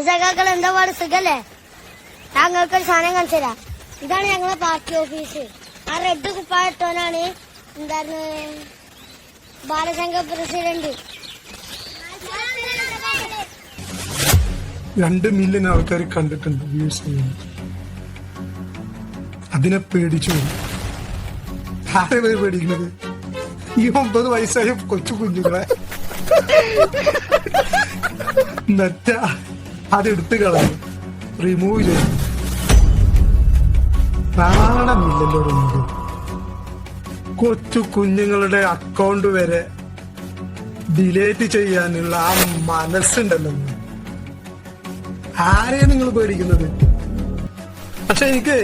സഖാക്കൾ എന്താ പാട് സുഖല്ലേ? ഞങ്ങൾക്കൊരു സാധനം കാണിച്ചു തരാം. ഇതാണ് ഞങ്ങളെ പാർട്ടി ഓഫീസ്. ആ റെഡ് കുപ്പായിട്ടോനാണ് എന്തായിരുന്നു ബാലസംഘ പ്രസിഡന്റ്. 2 മില്യൺ ആൾക്കാർ കണ്ടിട്ടുണ്ട് വ്യൂസ് ചെയ്യുന്നത്. അതിനെ പേടിച്ചു. ആരെ പേര് പേടിക്കുന്നത്? ഈ 9 വയസ്സായ കൊച്ചു കുഞ്ഞുങ്ങളെ നെറ്റ അതെടുത്ത് കളഞ്ഞു, റിമൂവ് ചെയ്തു. നാണമില്ലല്ലോ നമുക്ക്. കൊച്ചു കുഞ്ഞുങ്ങളുടെ അക്കൗണ്ട് വരെ ഡിലേറ്റ് ചെയ്യാനുള്ള ആ മനസ്സുണ്ടല്ലോ. ആരെയാണ് നിങ്ങൾ പേടിക്കുന്നത്? പക്ഷെ എനിക്ക്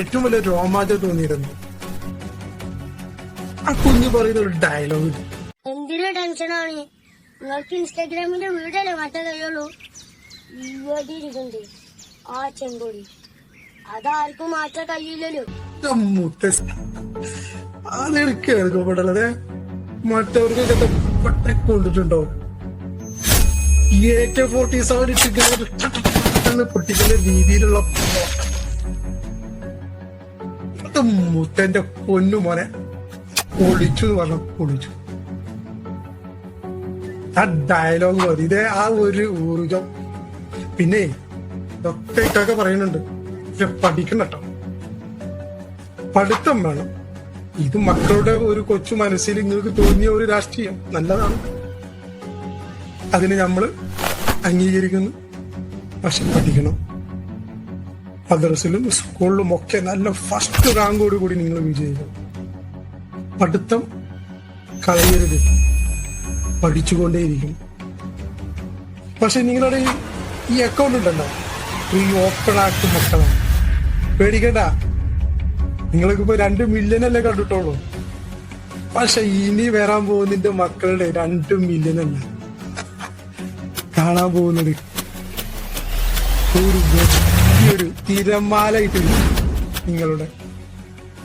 ഏറ്റവും വലിയ രോമാഞ്ചം തോന്നിയിരുന്നു ആ കുഞ്ഞു പറയുന്ന ഒരു ഡയലോഗ്. എന്തിനു ടെൻഷനാണ്? നിങ്ങൾക്ക് ഇൻസ്റ്റാഗ്രാമിന്റെ വീടല്ലേ മാറ്റാൻ കഴിയുള്ളൂ. ഇവിടെ ഇരിക്കുന്നുണ്ട് ആ ചെങ്കൊടി, അതാർക്കും മാറ്റാൻ കഴിയില്ലല്ലോ. അതെടുക്കപ്പെടല്ലേ മറ്റവർക്കൊക്കെ പട്ടൊക്കെ കൊണ്ടിട്ടുണ്ടോ? AK-47 ഇട്ടിട്ട് പൊട്ടിക്കുന്ന രീതിയിലുള്ള മുത്തന്റെ പൊന്നു മോനെ പൊളിച്ചു എന്ന് പറഞ്ഞ പൊളിച്ചു. ആ ഡയലോഗ് മതി. ഇതേ ആ ഒരു ഊർജം. പിന്നെ ഇതൊക്കെ പറയുന്നുണ്ട്, പക്ഷെ പഠിക്കണം കേട്ടോ, പഠിത്തം വേണം. ഇത് മക്കളുടെ ഒരു കൊച്ചു മനസ്സിൽ നിങ്ങൾക്ക് തോന്നിയ ഒരു രാഷ്ട്രീയം നല്ലതാണ്, അതിന് നമ്മള് അംഗീകരിക്കുന്നു. പക്ഷെ പഠിക്കണം. മദ്രസിലും സ്കൂളിലും ഒക്കെ നല്ല ഫസ്റ്റ് റാങ്കോട് കൂടി നിങ്ങൾ വിജയിക്കണം. പഠിത്തം കളയരുത്, പഠിച്ചുകൊണ്ടേയിരിക്കണം. പക്ഷെ നിങ്ങളുടെ ഈ അക്കൗണ്ട് ഉണ്ടല്ലോ, ഈ ഓപ്പൺ ആക്കി മക്കളാണ്. പേടിക്കണ്ട, നിങ്ങൾക്കിപ്പോ 2 മില്യൺ അല്ലേ കണ്ടിട്ടുള്ളൂ. പക്ഷെ ഇനി വരാൻ പോകുന്നതിന്റെ മക്കളുടെ 2 മില്യൺ അല്ല കാണാൻ പോകുന്നത്. ഒരു വലിയൊരു തിരമാലയിട്ട് നിങ്ങളുടെ.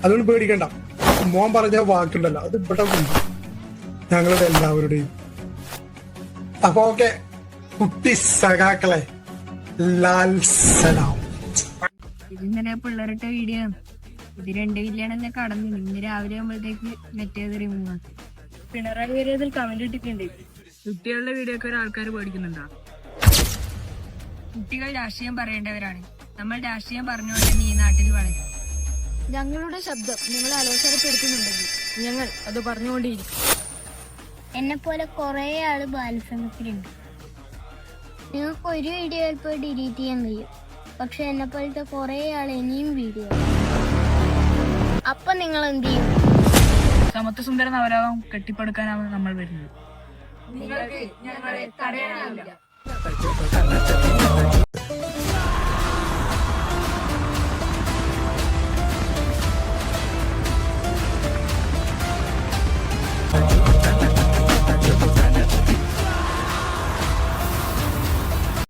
അതുകൊണ്ട് പേടിക്കണ്ട. മോൻ പറഞ്ഞ വാക്കുണ്ടല്ലോ, അത് ഇവിടെ ഉണ്ട് ഞങ്ങളുടെ എല്ലാവരുടെയും. അപ്പൊ ഓക്കെ കുട്ടി സഖാക്കളെ, ലാൽ സലാം. ഇതിന്നലെ പിള്ളേരുടെ വീഡിയോ ഇത് 2 മില്യൺ കടന്നു. ഇന്ന് രാവിലെ ആകുമ്പോഴത്തേക്ക് മറ്റേത് റിമൂവ്. പിണറായി വരെ കമന്റ് ഇട്ടിട്ടുണ്ട്. കുട്ടികളുടെ വീഡിയോ ഒക്കെ ആൾക്കാർ പേടിക്കുന്നുണ്ടോ? കുട്ടികൾ രാഷ്ട്രീയം പറയേണ്ടവരാണ്. നമ്മൾ രാഷ്ട്രീയം പറഞ്ഞുകൊണ്ട് ഈ നാട്ടിൽ വളരും. ഞങ്ങളുടെ ശബ്ദം നിങ്ങളെ അലോസരപ്പെടുത്തുന്നുണ്ടെങ്കിൽ ഞങ്ങൾ അത് പറഞ്ഞുകൊണ്ടേയിരിക്കും. എന്നെ പോലെ കുറെ ആള് ബാലസംഘത്തിലുണ്ട്. നിങ്ങൾക്ക് ഒരു വീഡിയോ ചിലപ്പോൾ ഡിലീറ്റ് ചെയ്യാൻ കഴിയും, പക്ഷെ എന്നെ പോലത്തെ കുറെ ആൾ ഇനിയും വീഡിയോ. അപ്പൊ നിങ്ങൾ എന്ത് ചെയ്യും? സമത്വസുന്ദര നവരാവം കെട്ടിപ്പടുക്കാനാണ് നമ്മൾ വരുന്നത്. നിങ്ങൾക്ക് ഞങ്ങളെ തടയാനാവില്ല.